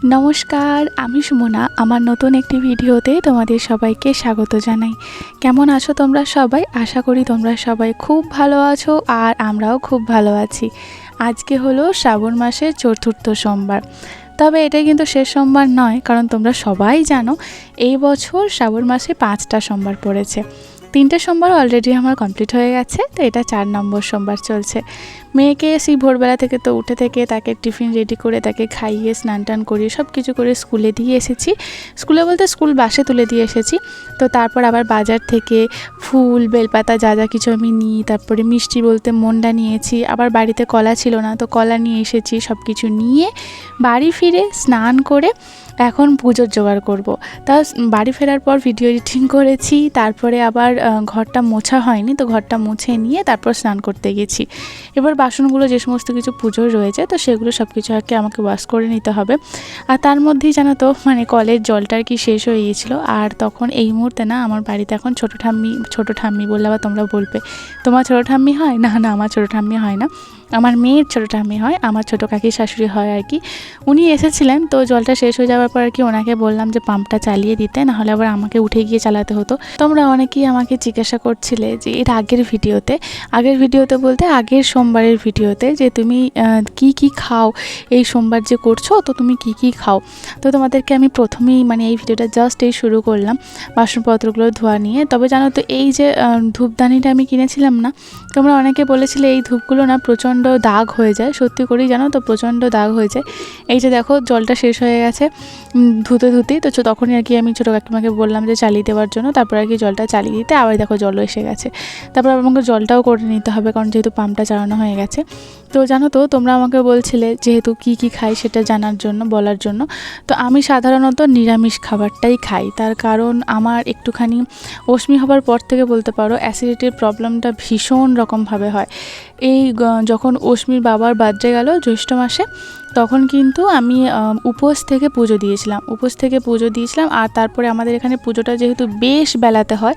নমস্কার, আমি সুমনা। আমার নতুন একটি ভিডিওতে তোমাদের সবাইকে স্বাগত জানাই। কেমন আছো তোমরা সবাই? আশা করি তোমরা সবাই খুব ভালো আছো আর আমরাও খুব ভালো আছি। আজকে হলো শ্রাবণ মাসের চতুর্থ সোমবার। তবে এটা কিন্তু শেষ সোমবার নয়, কারণ তোমরা সবাই জানো এই বছর শ্রাবণ মাসে 5টা সোমবার পড়েছে। 3টে সোমবার অলরেডি আমার কমপ্লিট হয়ে গেছে, তো এটা 4 নম্বর সোমবার চলছে। মেয়েকে সেই ভোরবেলা থেকে তো উঠে থেকে তাকে টিফিন রেডি করে তাকে খাইয়ে স্নান টান করিয়ে সব কিছু করে স্কুলে দিয়ে এসেছি। স্কুলে বলতে স্কুল বাসে তুলে দিয়ে এসেছি। তো তারপর আবার বাজার থেকে ফুল বেলপাতা যা যা কিছু আমি নিই, তারপরে মিষ্টি বলতে মন্ডা নিয়েছি, আবার বাড়িতে কলা ছিল না তো কলা নিয়ে এসেছি। সব কিছু নিয়ে বাড়ি ফিরে স্নান করে এখন পুজোর জোগাড় করব। তা বাড়ি ফেরার পর ভিডিও এডিটিং করেছি, তারপরে আবার ঘরটা মোছা হয়নি, তো ঘরটা মুছে নিয়ে তারপর স্নান করতে গেছি। এবার বাসনগুলো যে সমস্ত কিছু পুজোর রয়েছে তো সেগুলো সব কিছু আর কি আমাকে ওয়াশ করে নিতে হবে। আর তার মধ্যেই জানো তো কলের জলটা আর কি শেষ হয়ে গিয়েছিলো। আর তখন এই মুহূর্তে না আমার বাড়িতে এখন ছোটো ঠাম্মি বললে আবার তোমরা বলবে তোমার ছোটো ঠাম্মি হয় না, না আমার ছোটো ঠাম্মি হয় না, আমার মেয়ের ছোটো ঠাম্মি হয়, আমার ছোটো কাকির শাশুড়ি হয় আর কি। উনি এসেছিলেন, তো জলটা শেষ হয়ে যাওয়ার পর আর কি ওনাকে বললাম যে পাম্পটা চালিয়ে দিতে, নাহলে আবার আমাকে উঠে গিয়ে চালাতে হতো। তোমরা অনেকেই আমাকে জিজ্ঞাসা করছিলে যে এর আগের ভিডিওতে বলতে আগের সোমবারের ভিডিওতে যে তুমি কি খাও এই সোমবার যে করছো, তো তুমি কি খাও। তো তোমাদেরকে আমি প্রথমেই এই ভিডিওটা জাস্ট শুরু করলাম বাসনপত্রগুলো ধোয়া নিয়ে। তবে জানো তো এই যে ধূপদানিটা আমি কিনেছিলাম না, তোমরা অনেকে বলেছিলে এই ধূপগুলো না প্রচণ্ড দাগ হয়ে যায়। সত্যি করেই জানো তো প্রচণ্ড দাগ হয়ে যায়। এই যে দেখো জলটা শেষ হয়ে গেছে ধুতেই, তো তখনই আর কি আমি ছোটো কাকিমাকে বললাম যে চালিয়ে দেওয়ার জন্য। তারপর আর কি জলটা চালিয়ে দিতে, আবার দেখো জলও এসে গেছে। তারপর আমাকে জলটাও করে নিতে হবে, কারণ যেহেতু পাম্পটা চালানো হয়ে গেছে। তো জানো তো তোমরা আমাকে বলছিলে যেহেতু কি খাই সেটা জানার জন্য, বলার জন্য। তো আমি সাধারণত নিরামিষ খাবারটাই খাই, তার কারণ আমার একটুখানি অষ্টমী হবার পর থেকে বলতে পারো অ্যাসিডিটির প্রবলেমটা ভীষণ রকমভাবে হয়। এই যখন অষ্টমীর বাবার বার্থডে গেল জ্যৈষ্ঠ মাসে, তখন কিন্তু আমি উপোস থেকে পুজো দিয়েছিলাম। আর তারপরে আমাদের এখানে পুজোটা যেহেতু বেশ বেলাতে হয়,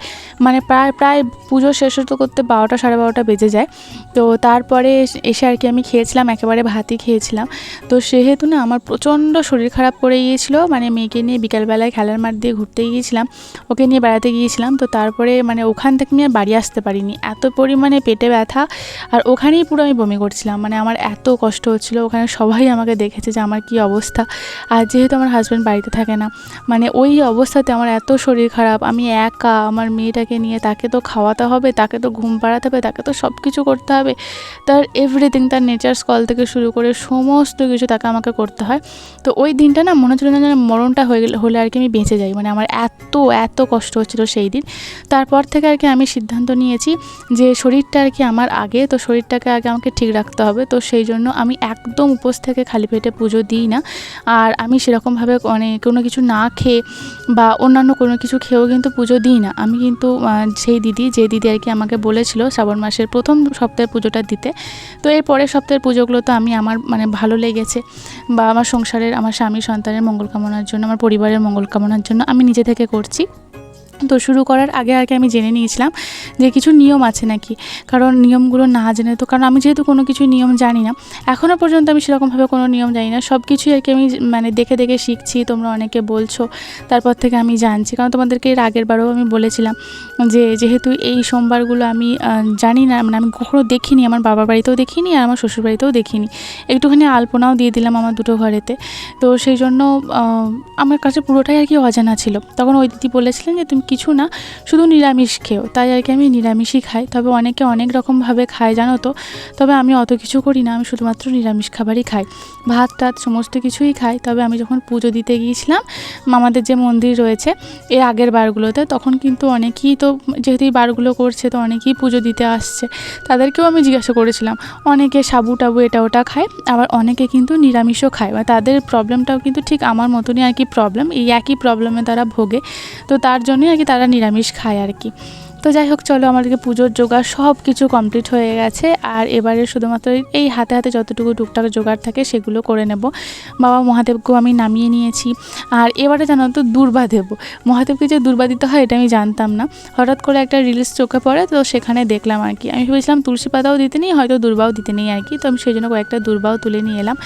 প্রায় পুজো শেষ হতে করতে 12টা সাড়ে 12টা বেজে যায়। তো তারপরে এসে আর কি আমি খেয়েছিলাম, একেবারে ভাতই খেয়েছিলাম। তো সেহেতু না আমার প্রচণ্ড শরীর খারাপ করে গিয়েছিলো। মেয়েকে নিয়ে বিকালবেলায় খেলার মাঠ দিয়ে ঘুরতে গিয়েছিলাম, ওকে নিয়ে বেড়াতে গিয়েছিলাম। তো তারপরে ওখান থেকে আমি আর বাড়ি আসতে পারিনি, এত পরিমাণে পেটে ব্যথা। আর ওখানেই পুরো আমি বমি করছিলাম, আমার এত কষ্ট হচ্ছিলো। ওখানে সবাই আমাকে দেখেছে যে আমার কি অবস্থা। আর যেহেতু আমার হাজব্যান্ড বাড়িতে থাকে না, ওই অবস্থাতে আমার এত শরীর খারাপ, আমি একা আমার মেয়েটাকে নিয়ে, তাকে তো খাওয়াতে হবে, তাকে তো ঘুম পাড়াতে হবে, তাকে তো সব কিছু করতে হবে, তার এভরিথিং, তার নেচার কল থেকে শুরু করে সমস্ত কিছু তাকে আমাকে করতে হয়। তো ওই দিনটা না মনে হচ্ছিল না মরণটা হলে আর কি আমি বেঁচে যাই, আমার এত কষ্ট হচ্ছিলো সেই দিন। তারপর থেকে আর কি আমি সিদ্ধান্ত নিয়েছি যে শরীরটা আর কি আমার আগে, তো শরীরটাকে আগে আমাকে ঠিক রাখতে হবে। তো সেই জন্য আমি একদম উপোস থেকে খালি পেটে পুজো দিই না। আর আমি সেরকমভাবে কোনো কিছু না খেয়ে বা অন্যান্য কোনো কিছু খেয়েও কিন্তু পুজো দিই না। আমি কিন্তু যে দিদি আর কি আমাকে বলেছিল শ্রাবণ মাসের প্রথম সপ্তাহের পুজোটা দিতে, তো এর পরের সপ্তাহের পুজোগুলো তো আমি আমার ভালো লেগেছে বা আমার সংসারের, আমার স্বামী সন্তানের মঙ্গল কামনার জন্য, আমার পরিবারের মঙ্গল কামনার জন্য আমি নিজে থেকে করছি। তো শুরু করার আগে আর কি আমি জেনে নিয়েছিলাম যে কিছু নিয়ম আছে নাকি, কারণ নিয়মগুলো না জেনে তো, কারণ আমি যেহেতু কোনো কিছু নিয়ম জানি না, এখনও পর্যন্ত আমি সেরকমভাবে কোনো নিয়ম জানি না, সব কিছুই আর কি আমি দেখে শিখছি। তোমরা অনেকে বলছো, তারপর থেকে আমি জানছি। কারণ তোমাদেরকে এর আগের বারেও আমি বলেছিলাম যে যেহেতু এই সোমবারগুলো আমি জানি না, আমি কখনো দেখিনি, আমার বাবার বাড়িতেও দেখিনি আর আমার শ্বশুর বাড়িতেও দেখিনি। একটুখানি আলপনাও দিয়ে দিলাম আমার দুটো ঘরেতে। তো সেই জন্য আমার কাছে পুরোটাই আর কি অজানা ছিল। তখন ওই দিদি বলেছিলেন যে তুমি কিছু না, শুধু নিরামিষ খেও, তাই আর কি আমি নিরামিষই খাই। তবে অনেকে অনেক রকমভাবে খায় জানো তো, তবে আমি অত কিছু করি না, আমি শুধুমাত্র নিরামিষ খাবারই খাই, ভাত টাত সমস্ত কিছুই খাই। তবে আমি যখন পুজো দিতে গিয়েছিলাম আমাদের যে মন্দির রয়েছে এর আগের বারগুলোতে, তখন কিন্তু অনেকেই তো যেহেতু এই বারগুলো করছে তো অনেকেই পুজো দিতে আসছে, তাদেরকেও আমি জিজ্ঞাসা করেছিলাম। অনেকে সাবু টাবু এটা ওটা খায়, আবার অনেকে কিন্তু নিরামিষও খায়, তাদের প্রবলেমটাও কিন্তু ঠিক আমার মতনই আর কি প্রবলেম, এই একই প্রবলেমে তারা ভোগে। তো তার জন্যই আর কি তারা নিরামিষ খায় আর কি। তো যাই হোক চলো, আমাদেরকে পুজোর জোগাড় সব কিছু কমপ্লিট হয়ে গেছে। আর এবারে শুধুমাত্র এই হাতে হাতে যতটুকু টুকটাক জোগাড় থাকে সেগুলো করে নেব। বাবা মহাদেবকেও আমি নামিয়ে নিয়েছি। আর এবারে জানো তো দুর্বা দেব, মহাদেবকে যে দুর্বা দিতে হয় এটা আমি জানতাম না। হঠাৎ করে একটা রিলস চোখে পড়ে, তো সেখানে দেখলাম আর কি। আমি ভেবেছিলাম তুলসী পাতাও দিতে নেই, হয়তো দুর্বাও দিতে নেই আর কি। তো আমি সেই জন্য কয়েকটা দুর্বাও তুলে নিয়ে এলাম।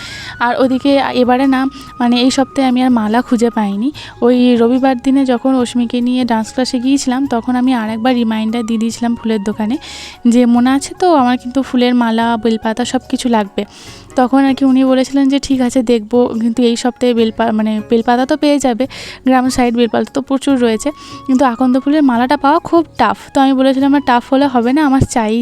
আর ওদিকে এবারে না মানে এই সপ্তাহে আমি আর মালা খুঁজে পাইনি। ওই রবিবার দিনে যখন অস্মিকে নিয়ে ডান্স ক্লাসে গিয়েছিলাম তখন আমি আরেকবার রিমাইন্ডার দিয়ে দিয়েছিলাম ফুলের দোকানে, যে মনে আছে তো আমার কিন্তু ফুলের মালা বেলপাতা সব কিছু লাগবে। তখন আর কি উনি বলেছিলেন যে ঠিক আছে দেখবো, কিন্তু এই সপ্তাহে বেলপাতা তো পেয়ে যাবে, গ্রাম সাইড বেলপাতা তো প্রচুর রয়েছে, কিন্তু আকন্দ ফুলের মালাটা পাওয়া খুব টাফ। তো আমি বলেছিলাম আমার টাফ হলে হবে না, আমার চাই।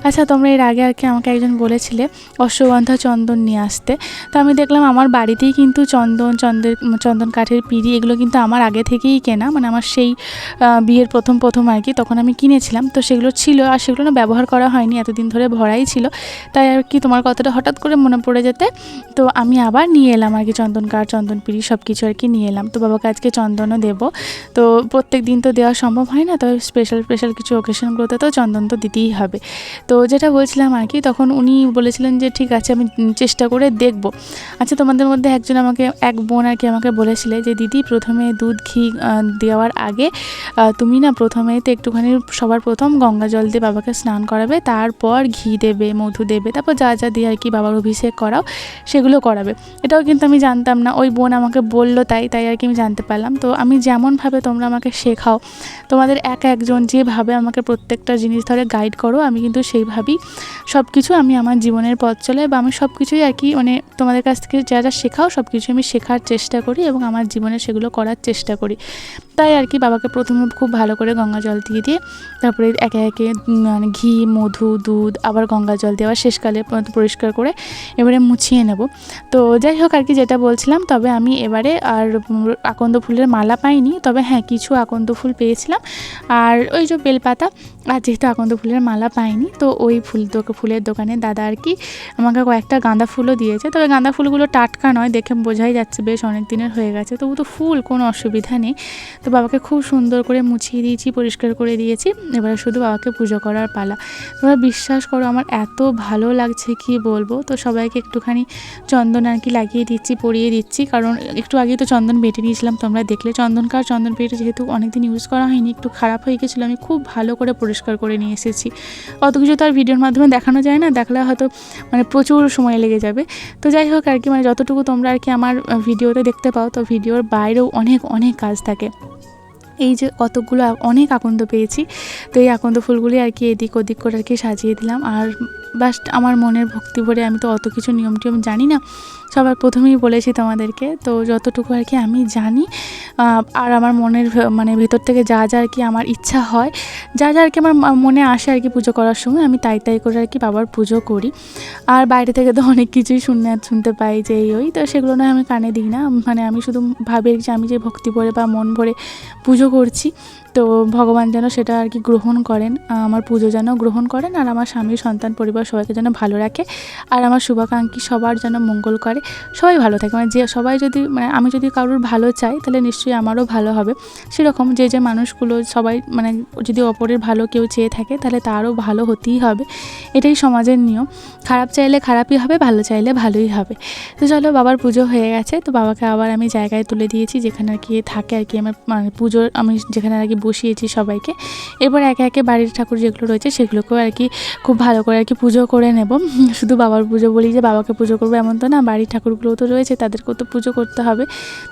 আচ্ছা, তোমরা এর আগে আর কি আমাকে একজন বলেছিলে অশ্বগন্ধা চন্দন নিয়ে আসতে। তো আমি দেখলাম আমার বাড়িতেই কিন্তু চন্দন কাঠের পিঁড়ি এগুলো কিন্তু আমার আগে থেকেই কেনা, মানে আমার সেই বিয়ের প্রথম আর কি তখন আমি কিনেছিলাম। তো সেগুলো ছিল, আর সেগুলো না ব্যবহার করা হয়নি, এতদিন ধরে ভরাই ছিল। তাই আর কি তোমার কথাটা হঠাৎ করে মনে পড়ে যেতে তো আমি আবার নিয়ে এলাম আর কি চন্দন কাঠ, চন্দন পিঁড়ি সব কিছু আর কি নিয়ে এলাম। তো বাবাকে আজকে চন্দনও দেবো। তো প্রত্যেক দিন তো দেওয়া সম্ভব হয় না, তবে স্পেশাল কিছু অকেশনগুলোতে তো চন্দন তো দিতেই হবে। তো যেটা বলছিলাম আর কি, তখন উনি বলেছিলেন যে ঠিক আছে আমি চেষ্টা করে দেখব। আচ্ছা, তোমাদের মধ্যে এক বোন আর কি আমাকে বলেছিলে যে দিদি প্রথমে দুধ ঘি দেওয়ার আগে তুমি না প্রথমে তো একটুখানি সবার প্রথম গঙ্গা জল দিয়ে বাবাকে স্নান করাবে, তারপর ঘি দেবে, মধু দেবে, তারপর যা যা দিয়ে আর কি বাবার অভিষেক করাও সেগুলো করাবে। এটাও কিন্তু আমি জানতাম না, ওই বোন আমাকে বললো, তাই আর কি আমি জানতে পারলাম। তো আমি যেমনভাবে তোমরা আমাকে শেখাও, তোমাদের একজন যেভাবে আমাকে প্রত্যেকটা জিনিস ধরে গাইড করো, আমি কিন্তু সেইভাবেই সব কিছু আমি আমার জীবনের পথ চলে, বা আমি সব কিছুই আর কি মানে তোমাদের কাছ থেকে যা যা শেখাও সব কিছু আমি শেখার চেষ্টা করি এবং আমার জীবনে সেগুলো করার চেষ্টা করি। তাই আর কি বাবাকে প্রথমে খুব ভালো করে গঙ্গা জল দিয়ে তারপরে একে মানে ঘি, মধু, দুধ, আবার গঙ্গা জল দিয়ে আবার শেষকালে পরিষ্কার করে এবারে মুছিয়ে নেব। তো যাই হোক আর কি যেটা বলছিলাম, তবে আমি এবারে আর আকন্দ ফুলের মালা পাইনি, তবে হ্যাঁ কিছু আকন্দ ফুল পেয়েছিলাম আর ওই যে বেলপাতা। আর যেহেতু আকন্দ ফুলের মালা পাইনি, তো ওই ফুলের দোকানে দাদা আর কি আমাকে কয়েকটা গাঁদা ফুলও দিয়েছে। তবে গাঁদা ফুলগুলো টাটকা নয়, দেখে বোঝাই যাচ্ছে বেশ অনেক দিনের হয়ে গেছে, তবু তো ফুল, কোনো অসুবিধা নেই। তো বাবাকে খুব সুন্দর করে মুছিয়ে দিয়েছি, পরিষ্কার করে দিয়েছি। এবারে শুধু বাবাকে পুজো করার পালা। তোমরা বিশ্বাস করো আমার এত ভালো লাগছে কি বলবো। তো সবাইকে একটুখানি চন্দন আর কি লাগিয়ে দিচ্ছি, পরিয়ে দিচ্ছি, কারণ একটু আগে তো চন্দন বেটে নিয়েছিলাম, তোমরা দেখলে। চন্দন পেটে যেহেতু অনেকদিন ইউজ করা হয়নি, একটু খারাপ হয়ে গেছিলো, আমি খুব ভালো করে পরিষ্কার করে নিয়ে এসেছি। অত কিছু তো আর ভিডিওর মাধ্যমে দেখানো যায় না, দেখলে হয়তো মানে প্রচুর সময় লেগে যাবে। তো যাই হোক আর কি মানে যতটুকু তোমরা আর কি আমার ভিডিওতে দেখতে পাও, তো ভিডিওর বাইরেও অনেক কাজ থাকে। এই যে কতগুলো অনেক আকন্দ পেয়েছি, তো এই আকন্দ ফুলগুলি আর কি এদিক ওদিক করে আর কি সাজিয়ে দিলাম। আর বাস্ট আমার মনের ভক্তি ভরে, আমি তো অত কিছু নিয়ম জানি না, সবার প্রথমেই বলেছি তোমাদেরকে। তো যতটুকু আর কি আমি জানি আর আমার মনের মানে ভেতর থেকে যা আর কি আমার ইচ্ছা হয়, যা আর কি আমার মনে আসে আর কি পুজো করার সময়, আমি তাই করে আর কি বাবার পুজো করি। আর বাইরে থেকে তো অনেক কিছুই শুনতে পাই যে ওই, তো সেগুলো নয় আমি কানে দিই না, মানে আমি শুধু ভাবি যে আমি যে ভক্তি ভরে বা মন ভরে পুজো করছি, তো ভগবান যেন সেটা আর কি গ্রহণ করেন, আমার পুজো যেন গ্রহণ করেন, আর আমার স্বামী, সন্তান, পরিবার সবাইকে যেন ভালো রাখে, আর আমার শুভাকাঙ্ক্ষী সবার যেন মঙ্গল করে, সবাই ভালো থাকে। মানে যে সবাই যদি মানে আমি যদি কারোর ভালো চাই তাহলে নিশ্চয়ই আমারও ভালো হবে। সেরকম যে মানুষগুলো সবাই মানে যদি অপরের ভালো কেউ চেয়ে থাকে তাহলে তারও ভালো হতেই হবে, এটাই সমাজের নিয়ম। খারাপ চাইলে খারাপই হবে, ভালো চাইলে ভালোই হবে। তো চলো, বাবার পুজো হয়ে গেছে, তো বাবাকে আবার আমি জায়গায় তুলে দিয়েছি যেখানে আর কি থাকে আর কি আমার মানে পুজোর, আমি যেখানে আর কি বসিয়েছি সবাইকে। এরপর একে বাড়ির ঠাকুর যেগুলো রয়েছে সেগুলোকেও আর কি খুব ভালো করে আর কি পুজো করে নেব। শুধু বাবার পুজো বলি যে বাবাকে পুজো করবো এমন তো না, বাড়ির ঠাকুরগুলোও তো রয়েছে, তাদেরকেও তো পুজো করতে হবে।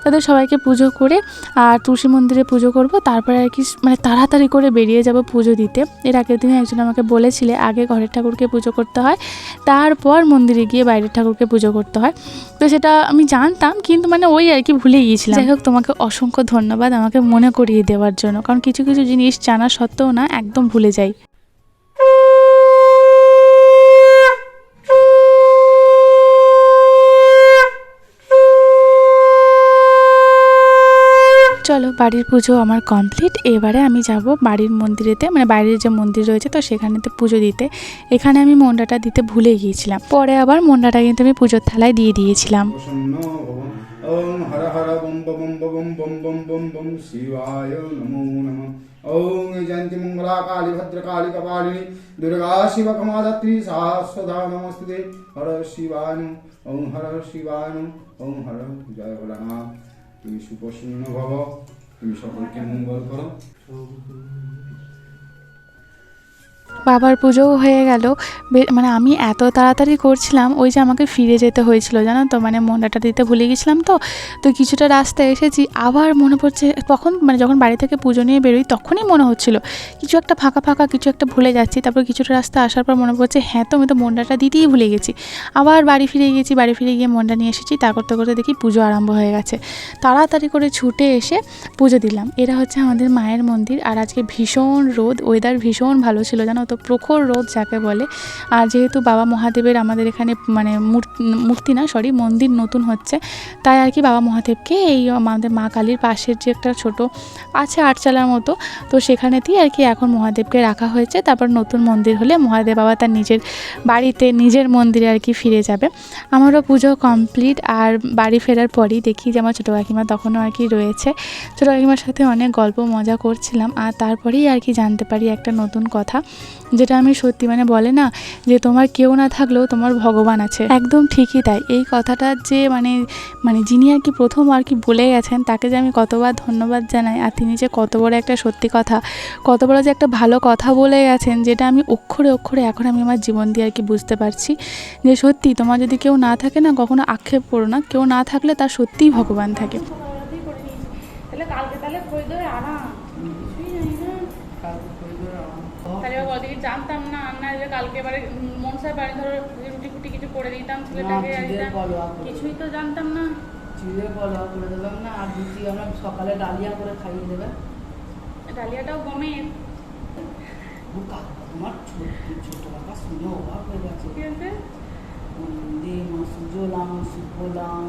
তাদের সবাইকে পুজো করে আর তুলসী মন্দিরে পুজো করব, তারপরে আর কি মানে তাড়াতাড়ি করে বেরিয়ে যাব পুজো দিতে। এর আগের দিনে একজন আমাকে বলেছিলে আগে ঘরের ঠাকুরকে পুজো করতে হয়, তারপর মন্দিরে গিয়ে বাইরের ঠাকুরকে পুজো করতে হয়। তো সেটা আমি জানতাম, কিন্তু মানে ওই আর কি ভুলে গিয়েছিলাম। যাই হোক, তোমাকে অসংখ্য ধন্যবাদ আমাকে মনে করিয়ে দেওয়ার জন্য, কারণ কিছু জিনিস জানা সত্ত্বেও না একদম ভুলে যাই। চলো, বাড়ির পুজো আমার কমপ্লিট। এবারে আমি যাব বাড়ির মন্দিরেতে, মানে বাইরের যে মন্দির রয়েছে তো সেখানেতে পুজো দিতে। এখানে আমি মন্ডাটা দিতে ভুলে গিয়েছিলাম, পরে আবার মন্ডাটা কিন্তু আমি পুজোর থালায় দিয়ে দিয়েছিলাম। ओम हर हर बम बम बम बम बम बम बम शिवाय नमो नमः। ओम जयंती मंगला काली भद्रकाली कपालिनी दुर्गा शिव कमाधत्री शाश्वता नमस्ते। हर शिवाय नमः। ओम हर शिवाय नमः। ओम हर जय भोलानाथ। তুমি সুপ্রসন্ন ভব, তুমি সকলকে মঙ্গল করো। বাবার পুজোও হয়ে গেল। মানে আমি এত তাড়াতাড়ি করছিলাম, ওই যে আমাকে ফিরে যেতে হয়েছিল জানো তো, মানে মন্ডাটা দিতে ভুলে গেছিলাম। তো কিছুটা রাস্তায় এসেছি, আবার মনে পড়ছে তখন, মানে যখন বাড়ি থেকে পুজো নিয়ে বেরোই তখনই মনে হচ্ছিল কিছু একটা ফাঁকা ফাঁকা, কিছু একটা ভুলে যাচ্ছি। তারপর কিছুটা রাস্তা আসার পর মনে পড়ছে হ্যাঁ তো আমি তো মন্ডাটা দিতেই ভুলে গেছি। আবার বাড়ি ফিরে গেছি, বাড়ি ফিরে গিয়ে মন্ডা নিয়ে এসেছি। তা করতে করতে দেখি পুজো আরম্ভ হয়ে গেছে। তাড়াতাড়ি করে ছুটে এসে পুজো দিলাম। এরা হচ্ছে আমাদের মায়ের মন্দির। আর আজকে ভীষণ রোদ, ওয়েদার ভীষণ ভালো ছিল জানো তো, প্রখর রোদ যাকে বলে। আর যেহেতু বাবা মহাদেবের আমাদের এখানে মানে মূর্তি না সরি মন্দির নতুন হচ্ছে, তাই আর কি বাবা মহাদেবকে এই আমাদের মা কালীর পাশের যে একটা ছোট আছে আটচালার মতো, তো সেখানেতেই আর কি এখন মহাদেবকে রাখা হয়েছে। তারপর নতুন মন্দির হলে মহাদেব বাবা তার নিজের বাড়িতে নিজের মন্দিরে আর কি ফিরে যাবে। আমারও পুজো কমপ্লিট। আর বাড়ি ফেরার পরই দেখি যে আমার ছোটো কাকিমা তখনও আর কি রয়েছে। ছোটো কাকিমার সাথে অনেক গল্প মজা করছিলাম। আর তারপরেই আর কি জানতে পারি একটা নতুন কথা, যেটা আমি সত্যি মানে বলে না যে তোমার কেউ না থাকলেও তোমার ভগবান আছে, একদম ঠিকই তাই। এই কথাটা যে মানে যিনি আর কি প্রথম আর কি বলে গেছেন, তাকে যে আমি কতবার ধন্যবাদ জানাই। আর তিনি যে কত বড় একটা সত্যি কথা, কত বড় যে একটা ভালো কথা বলে গেছেন, যেটা আমি অক্ষরে অক্ষরে এখন আমি আমার জীবন দিয়ে আর কি বুঝতে পারছি যে সত্যি তোমার যদি কেউ না থাকে না, কখনো আক্ষেপ করো না, কেউ না থাকলে তার সত্যিই ভগবান থাকে। তাহলে ওদিকে জানতাম না, না যে কালকে এবারে মনসার বাড়ি ধরো রুটি ফুটি কিছু করে দিতাম ছেলেটাকে, কিছুই তো জানতাম না। চিড়ে বলো করে দেবেন না, আর রুটি আমরা সকালে ডালিয়া করে খাইয়ে দেবেন। ডালিয়াটাও গমের। তোমার ছোট কাকা শুনে অবাক হয়ে গেছে। ঠিক আছে, সুজলাম সুফলাম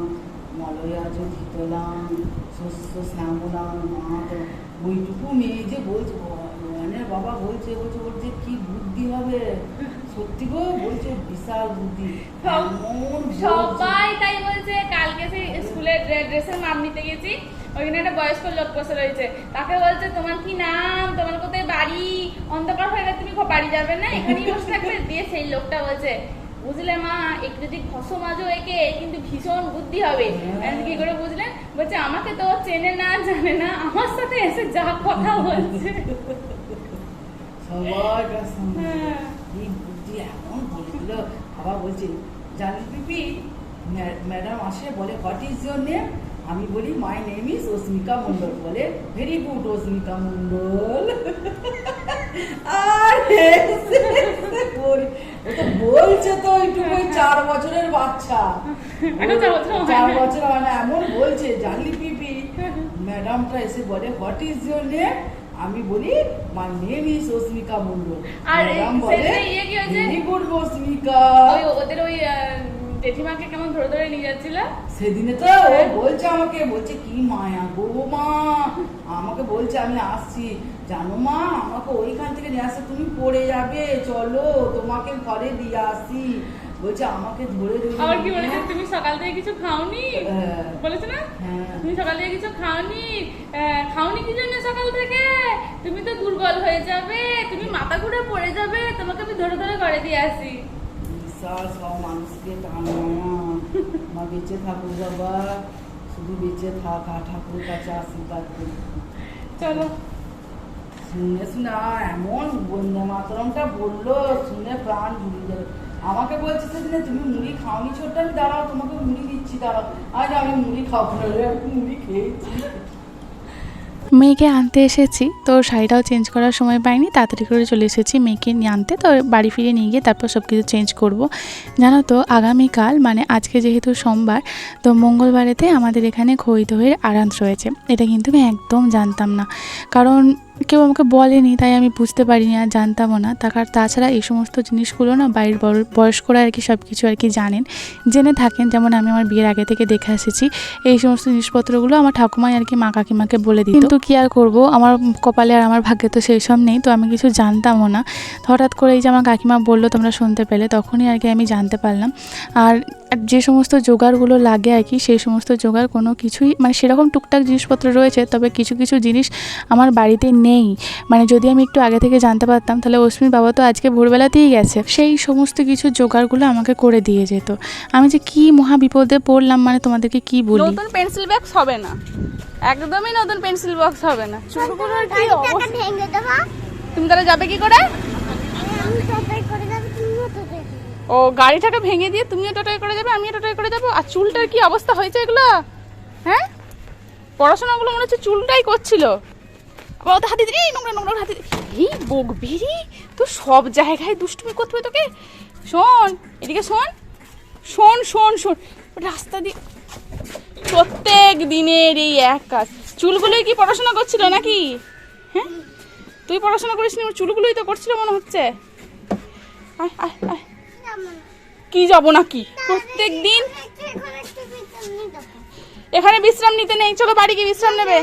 মলয়াজ ধীতলাম শস্য শ্যামলাম মাহাতো, ওইটুকু মেয়ে যে বলছে বাবা বলছে ওর যে কি বুদ্ধি হবে, সত্যি গো বলছে বিশাল বুদ্ধি। সবাই তাই বলছে। কালকে সেই স্কুলের ড্রেসের মাপ নিতে গেছি, ওইখানে একটা বয়স্ক লোক বসে রয়েছে। তাকে বলছে তোমার কি নাম, তোমার কোথায় বাড়ি, অন্ধকার হয়ে গেলে তুমি বাড়ি যাবে না, এখানেই বসে থাকবে। দিয়ে সেই লোকটা বলছে বুঝলে মা, একটু যদি ঘষো মাজো একে কিন্তু ভীষণ বুদ্ধি হবে। কি করে বুঝলেন? বলছে আমাকে তো চেনে না জানে না, আমার সাথে এসে যা কথা বলছে এমন বলছিল। বাবা বলছে জানি পিপি ম্যাডাম আসে বলে হোয়াট ইজ ইয়োর নেম, আমি বলি মাই নেম ইজ অস্মিকা মন্ডল। বলে ভেরি গুড অস্মিকা মন্ডল। আর বলছে তো এইটুকু 4 বছরের বাচ্চা, 4 বছর মানে এমন বলছে জানলি পিপি। ম্যাডামটা এসে বলে হোয়াট ইজ ইয়োর নেম, আমি বলি my name is অস্মিকা Mondal. Madam বলে ভেরি গুড অস্মিকা। ওদের ওই জেঠিমাকে কেমন ধরে ধরে নিয়ে যাচ্ছিল সেদিনে তো বলছে আমাকে, বলছে কি মায়া গো মা, আমাকে বলছে আমি আসছি জানো মা, আমাকে ওইখান থেকে নিয়ে আসছে, তুমি পড়ে যাবে চলো তোমাকে ঘরে দিয়ে আসি। বলছে আমাকে ধরে ধরে। আবার কি বলেছে তুমি সকাল থেকে কিছু খাওনি, বলেছে না তুমি সকাল থেকে কিছু খাওনি, খাওনি কি জন্য সকাল থেকে, তুমি তো দুর্বল হয়ে যাবে, তুমি মাথা ঘুরে পড়ে যাবে, তোমাকে আমি ধরে ধরে ঘরে দিয়ে আসি। বিশাল সব মানুষকে টানা মা বেঁচে থাকুক বাবা, শুধু বেঁচে থাক, ঠাকুরের কাছে আশীর্বাদ করি। চলো শুনে শুনে এমন বন্দে মাতরমটা বললো, শুনে প্রাণ জুড়ে যাবে। আমাকে বলছে সেদিনে তুমি মুড়ি খাওনি ছোট্ট, আমি দাঁড়াও তোমাকে মুড়ি দিচ্ছি দাঁড়াও। আজ আমি মুড়ি খাবো না, মুড়ি খেয়েছি। মেয়েকে আনতে এসেছি, তো শাড়িটাও চেঞ্জ করার সময় পাইনি, তাড়াতাড়ি করে চলে এসেছি মেয়েকে নিয়ে আনতে। তো বাড়ি ফিরে নিয়ে গিয়ে তারপর সব কিছু চেঞ্জ করবো। জানো তো আগামীকাল মানে আজকে যেহেতু সোমবার, তো মঙ্গলবারেতে আমাদের এখানে খই দইয়ের আড়ত রয়েছে। এটা কিন্তু আমি একদম জানতাম না, কারণ কেউ আমাকে বলেনি, তাই আমি বুঝতে পারিনি আর জানতামও না। তাছাড়া এই সমস্ত জিনিসগুলো না বাড়ির বয়স্করা আর কি সব কিছু আর কি জেনে থাকেন। যেমন আমি আমার বিয়ের আগে থেকে দেখে এসেছি এই সমস্ত জিনিসপত্রগুলো আমার ঠাকুমাই আর কি মা কাকিমাকে বলে দিত। কিন্তু কি আর করবো, আমার কপালে আর আমার ভাগ্যে তো সেই সব নেই, তো আমি কিছু জানতামও না। হঠাৎ করে এই যে আমার কাকিমা বললো তোমরা শুনতে পেলে, তখনই আর কি আমি জানতে পারলাম। আর যে সমস্ত জোগাড়গুলো লাগে আর কি, সেই সমস্ত জোগাড় কোনো কিছুই মানে সেরকম টুকটাক জিনিসপত্র রয়েছে, তবে কিছু কিছু জিনিস আমার বাড়িতে নেই। মানে যদি আমি একটু আগে থেকে জানতে পারতাম তাহলে অশ্মির বাবা তো আজকে ভোরবেলাতেই গেছে, সেই সমস্ত কিছু জোগাড়গুলো আমাকে করে দিয়ে যেত। আমি যে কি মহা বিপদে পড়লাম, মানে তোমাদেরকে কি বলি। নতুন পেন্সিল বক্স হবে না, একদমই নতুন পেন্সিল বক্স হবে না। চুলগুলোর কি অবস্থা! তুমি তাহলে যাবে কি করে? ও গাড়িটাকে ভেঙে দিয়ে তুমিও টোটোয় করে যাবে, আমিও টোটোয় করে যাবো। আর চুলটার কি অবস্থা হয়েছে এগুলো, হ্যাঁ? পড়াশোনাগুলো মনে হচ্ছে চুলটাই করছিল। আবার ওদের হাতে দিই নোংরা নোংরা হাতে, এই বকবেরি তো সব জায়গায় দুষ্টুমি করতে হবে তোকে। শোন এদিকে, শোন শোন শোন শোন, রাস্তা দিয়ে প্রত্যেক দিনের এই এক কাজ। চুলগুলোই কি পড়াশোনা করছিল নাকি? হ্যাঁ, তুই পড়াশোনা করিসনি, চুলগুলোই তো করছিল মনে হচ্ছে। আয় আয় আয়, কি যাবো নাকি? প্রত্যেক দিন এখানে বিশ্রাম নিতে নেই, চলো বাড়ি গিয়ে বিশ্রাম নেবে।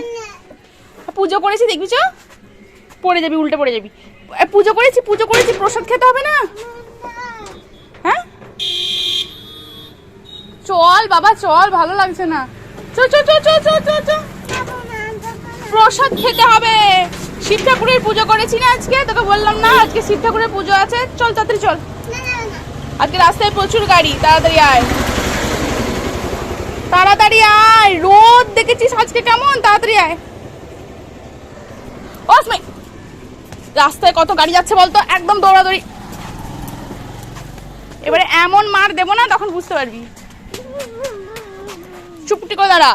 পুজো করেছি দেখবি, চো পড়ে যাবি, উল্টে পড়ে যাবি। পুজো করেছি প্রসাদ খেতে হবে না? হ্যাঁ চল বাবা চল, ভালো লাগছে না। চো চো চো চো চো চো চো, প্রসাদ খেতে হবে। শিব ঠাকুরের পুজো করেছি না আজকে, তোকে বললাম না আজকে শিব ঠাকুরের পুজো আছে। চল তাড়াতাড়ি চল, আজকে রাস্তায় প্রচুর গাড়ি, তাড়াতাড়ি আয় তাড়াতাড়ি আয়। রোদ দেখেছিস আজকে কেমন, তাড়াতাড়ি আয়। ওসমি, রাস্তায় কত গাড়ি যাচ্ছে বলতো, একদম দৌড়াদৌড়ি। এবারে এমন মার দেবো না, তখন বুঝতে পারবি। চুপটি করে দাঁড়া,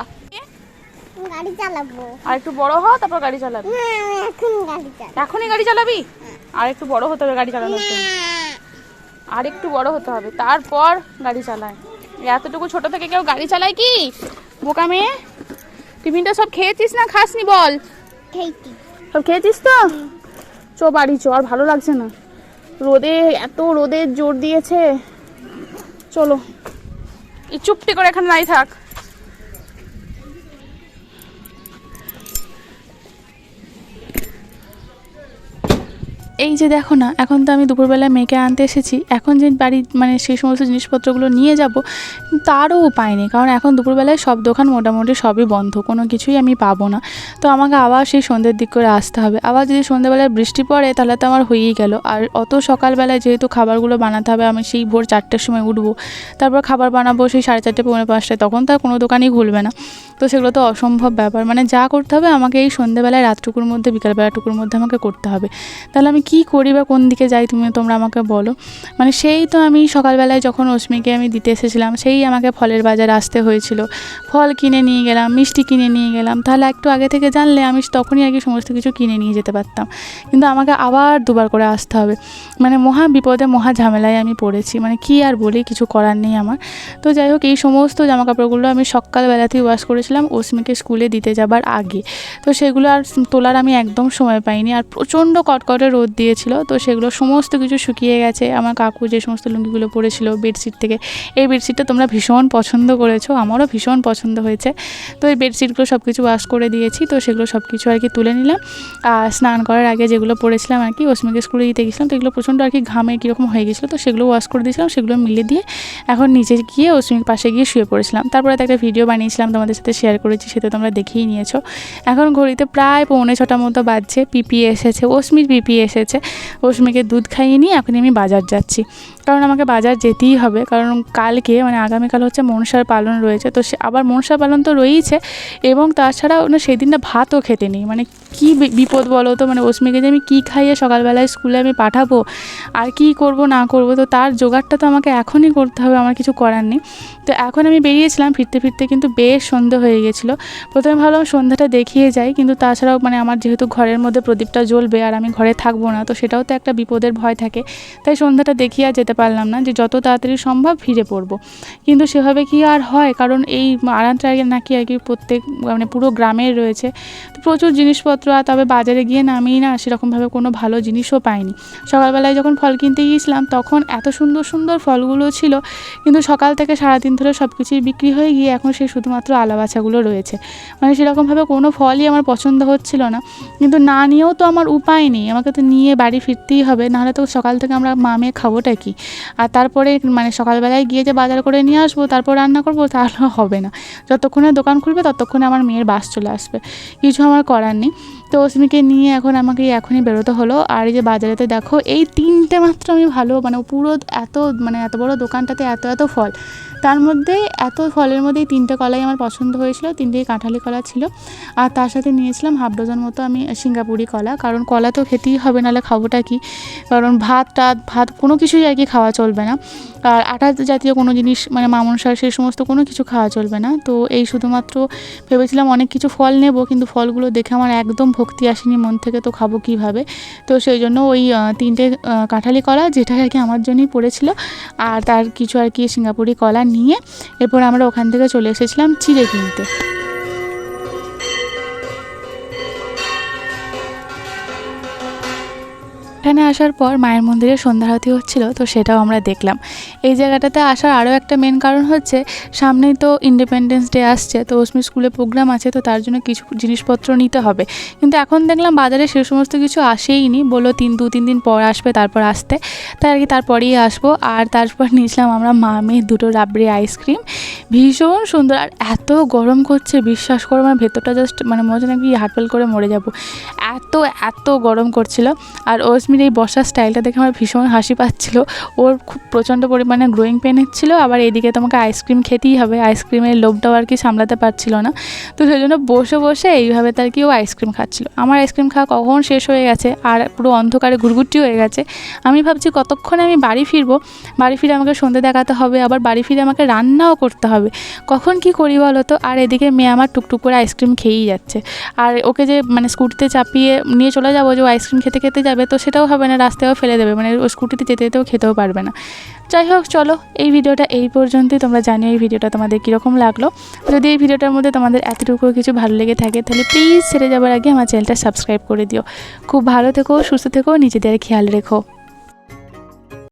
গাড়ি চালাবো। আর একটু বড় হ, তারপর গাড়ি চালাবি। এখনই গাড়ি চালাবি? আর একটু বড় হতে হবে গাড়ি চালানোর জন্য, আর একটু বড় হতে হবে, তারপর গাড়ি চালায়। এতটুকু ছোট থেকে কেউ গাড়ি চালায় কি? বোকা মেয়ে। টিফিনটা সব খেয়েছিস না খাসনি বল? সব খেয়েছিস তো? চো বাড়ি চো, আর ভালো লাগছে না রোদে, এত রোদের জোর দিয়েছে। চলো, এই চুপটি করে এখানে নাই থাক। এই যে দেখো না, এখন তো আমি দুপুরবেলায় মেয়েকে আনতে এসেছি, এখন যে বাড়ি মানে সেই সমস্ত জিনিসপত্রগুলো নিয়ে যাব তারও উপায় নেই, কারণ এখন দুপুরবেলায় সব দোকান মোটামুটি সবই বন্ধ, কোনো কিছুই আমি পাবো না। তো আমাকে আবার সেই সন্ধ্যের দিক করে আসতে হবে। আবার যদি সন্ধ্যেবেলায় বৃষ্টি পড়ে তাহলে তো আমার হয়েই গেল। আর অত সকালবেলায় যেহেতু খাবারগুলো বানাতে হবে, আমি সেই ভোর 4টের সময় উঠবো, তারপর খাবার বানাবো সেই 4:30 পৌনে 5টায়, তখন তো আর কোনো দোকানই খুলবে না। তো সেগুলো তো অসম্ভব ব্যাপার। মানে যা করতে হবে আমাকে এই সন্ধ্যেবেলায়, রাতটুকুর মধ্যে, বিকালবেলাটুকুর মধ্যে আমাকে করতে হবে। তাহলে আমি কি করি বা কোন দিকে যাই তোমরা আমাকে বলো। মানে সেই তো আমি সকালবেলায় যখন অশ্মিকে আমি দিতে এসেছিলাম, সেই আমাকে ফলের বাজার আসতে হয়েছিল, ফল কিনে নিয়ে গেলাম, মিষ্টি কিনে নিয়ে গেলাম। তাহলে একটু আগে থেকে জানলে আমি তখনই আর কি সমস্ত কিছু কিনে নিয়ে যেতে পারতাম, কিন্তু আমাকে আবার দুবার করে আসতে হবে। মানে মহা বিপদে মহা ঝামেলায় আমি পড়েছি, মানে কি আর বলি, কিছু করার নেই আমার। তো যাই হোক, এই সমস্ত জামাকাপড়গুলো আমি সকালবেলাতেই ওয়াশ করেছিলাম অশ্মিকে স্কুলে দিতে যাবার আগে। তো সেগুলো আর তোলার আমি একদম সময় পাইনি, আর প্রচণ্ড কটকটে রোদ দিয়েছিল। তো সেগুলো সমস্ত কিছু শুকিয়ে গেছে। আমার কাকু যে সমস্ত লুঙ্গিগুলো পরেছিল বেডশিট থেকে, এই বেডশিটটা তোমরা ভীষণ পছন্দ করেছো, আমারও ভীষণ পছন্দ হয়েছে। তো এই বেডশিটগুলো সব কিছু ওয়াশ করে দিয়েছি। তো সেগুলো সব কিছু আর কি তুলে নিলাম। আর স্নান করার আগে যেগুলো পরেছিলাম আর কি, অশ্মিকে স্কুলে দিতে গেছিলাম, তো এগুলো প্রচণ্ড আর কি ঘামে কীরকম হয়ে গেছিলো, তো সেগুলো ওয়াশ করে দিয়েছিলাম। সেগুলো মিলে দিয়ে এখন নিচে গিয়ে অশ্মির পাশে গিয়ে শুয়ে পড়েছিলাম। তারপরে তো একটা ভিডিও বানিয়েছিলাম, তোমাদের সাথে শেয়ার করেছি, সেটা তোমরা দেখেই নিয়েছো। এখন ঘড়িতে প্রায় 5:45 মতো বাজছে। পিপি এসেছে, অশ্মির পিপি এসেছে। অশ্মিকে দুধ খাইয়ে নিয়ে এখন আমি বাজার যাচ্ছি, কারণ আমাকে বাজার যেতেই হবে। কারণ কালকে মানে আগামীকাল হচ্ছে মনসার পালন রয়েছে। তো সে আবার মনসার পালন তো রয়েইছে, এবং তাছাড়াও না সেদিনটা ভাতও খেতে নেই। মানে কি বিপদ বলো তো, মানে অশ্মিকে যে আমি কী খাইয়ে সকালবেলায় স্কুলে আমি পাঠাবো, আর কি করব না করব, তো তার জোগাড়টা তো আমাকে এখনই করতে হবে, আমার কিছু করার নেই। তো এখন আমি বেরিয়েছিলাম, ফিরতে ফিরতে কিন্তু বেশ সন্ধ্যে হয়ে গেছিলো। প্রথমে ভাবলাম সন্ধ্যাটা দেখিয়ে যাই, কিন্তু তাছাড়াও মানে আমার যেহেতু ঘরের মধ্যে প্রদীপটা জ্বলবে আর আমি ঘরে থাকবো না, তো সেটাও তো একটা বিপদের ভয় থাকে। তাই সন্ধ্যাটা দেখিয়ে আর যেতে পারলাম না, যে যত তাড়াতাড়ি সম্ভব ফিরে পড়বো। কিন্তু সেভাবে কি আর হয়, কারণ এই আড়ানটা নাকি আর কি প্রত্যেক মানে পুরো গ্রামের রয়েছে, তো প্রচুর জিনিসপত্র। আর তবে বাজারে গিয়ে নামিই না সেরকমভাবে কোনো ভালো জিনিসও পাইনি। সকালবেলায় যখন ফল কিনতে গিয়েছিলাম তখন এত সুন্দর সুন্দর ফলগুলো ছিল, কিন্তু সকাল থেকে সারাদিন ধরে সব কিছুই বিক্রি হয়ে গিয়ে এখন সেই শুধুমাত্র আলা বাছাগুলো রয়েছে। মানে সেরকমভাবে কোনো ফলই আমার পছন্দ হচ্ছিল না, কিন্তু না নিয়েও তো আমার উপায় নেই, আমাকে তো নিয়ে বাড়ি ফিরতেই হবে, নাহলে তো সকাল থেকে আমরা মা মেয়ে খাবোটা কি। আর তারপরে মানে সকালবেলায় গিয়ে যে বাজার করে নিয়ে আসবো তারপর রান্না করবো তাহলে হবে না, যতক্ষণে দোকান খুলবে ততক্ষণে আমার মেয়ের বাস চলে আসবে, কিছু আমার করার নেই। তো অস্মিকে নিয়ে এখন আমাকে এখনই বেরোতে হলো। আর এই যে বাজারেতে দেখো এই 3টে মাত্র আমি ভালো মানে পুরো এত মানে এত বড় দোকানটাতে এত ফল, তার মধ্যে এত ফলের মধ্যে এই 3টে কলাই আমার পছন্দ হয়েছিল, 3টেই কাঁঠালি কলা ছিল। আর তার সাথে নিয়েছিলাম হাফ ডজন মতো আমি সিঙ্গাপুরি কলা, কারণ কলা তো খেতেই হবে, নাহলে খাবোটা কি, কারণ ভাত কোনো কিছুই আর কি খাওয়া চলবে না। আর আটা জাতীয় কোনো জিনিস মানে মামনসার সেই সমস্ত কোনো কিছু খাওয়া চলবে না। তো এই শুধুমাত্র ভেবেছিলাম অনেক কিছু ফল নেব, কিন্তু ফলগুলো দেখে আমার একদম ভক্তি আসেনি মন থেকে, তো খাবো কীভাবে। তো সেই জন্য ওই 3টে কাঁঠালি কলা যেটা আর কি আমার জন্যই পড়েছিল, আর তার কিছু আর কি সিঙ্গাপুরি কলা নিয়ে এরপর আমরা ওখান থেকে চলে এসেছিলাম চিড়ে কিনতে। এখানে আসার পর মায়ের মন্দিরে সন্ধ্যা আরতি হচ্ছিল, তো সেটাও আমরা দেখলাম। এই জায়গাটাতে আসার আরও একটা মেন কারণ হচ্ছে সামনেই তো ইন্ডিপেন্ডেন্স ডে আসছে, তো অস্মির স্কুলে প্রোগ্রাম আছে, তো তার জন্য কিছু জিনিসপত্র নিতে হবে। কিন্তু এখন দেখলাম বাজারে সে সমস্ত কিছু আসেইনি, বললো 2-3 দিন পর আসবে, তারপর আসতে, তাই আর কি তারপরেই আসবো। আর তারপর নিয়েছিলাম আমরা মা মেয়ে 2টো রাবড়ি আইসক্রিম, ভীষণ সুন্দর। আর এত গরম করছে বিশ্বাস করো, আমার ভেতরটা জাস্ট মানে মনে হচ্ছে নাকি হার্টফেল করে মরে যাব, এত গরম করছিল। আর অস্মির এই বসার স্টাইলটা দেখে আমার ভীষণ হাসি পাচ্ছিল, ওর খুব প্রচণ্ড পরিমাণে গ্রোয়িং পেন হচ্ছিলো, আবার এদিকে তোমাকে আইসক্রিম খেতেই হবে, আইসক্রিমের লোভটাও আর কি সামলাতে পারছিল না, তো সেই জন্য বসে এইভাবে তার কি ও আইসক্রিম খাচ্ছিল। আমার আইসক্রিম খাওয়া কখন শেষ হয়ে গেছে আর পুরো অন্ধকারে ঘুরঘুরটি হয়ে গেছে। আমি ভাবছি কতক্ষণে আমি বাড়ি ফিরবো, বাড়ি ফিরে আমাকে সন্ধে দেখাতে হবে, আবার বাড়ি ফিরে আমাকে রান্নাও করতে হবে, কখন কি করি বলো তো। আর এদিকে মেয়ে আমার টুকটুক করে আইসক্রিম খেয়েই যাচ্ছে, আর ওকে যে মানে স্কুটিতে চাপিয়ে নিয়ে চলে যাবো যে ও আইসক্রিম খেতে যাবে, তো সেটাও হবে না, রাস্তায়ও ফেলে দেবে, মানে ও স্কুটিতে যেতেও খেতেও পারবে না। যাই হোক চলো, এই ভিডিওটা এই পর্যন্তই। তোমরা জানিও এই ভিডিওটা তোমাদের কীরকম লাগলো। যদি এই ভিডিওটার মধ্যে তোমাদের এতটুকু কিছু ভালো লেগে থাকে তাহলে প্লিজ ছেড়ে যাবার আগে আমার চ্যানেলটা সাবস্ক্রাইব করে দিও। খুব ভালো থেকো, সুস্থ থেকো, নিজেদের খেয়াল রেখো।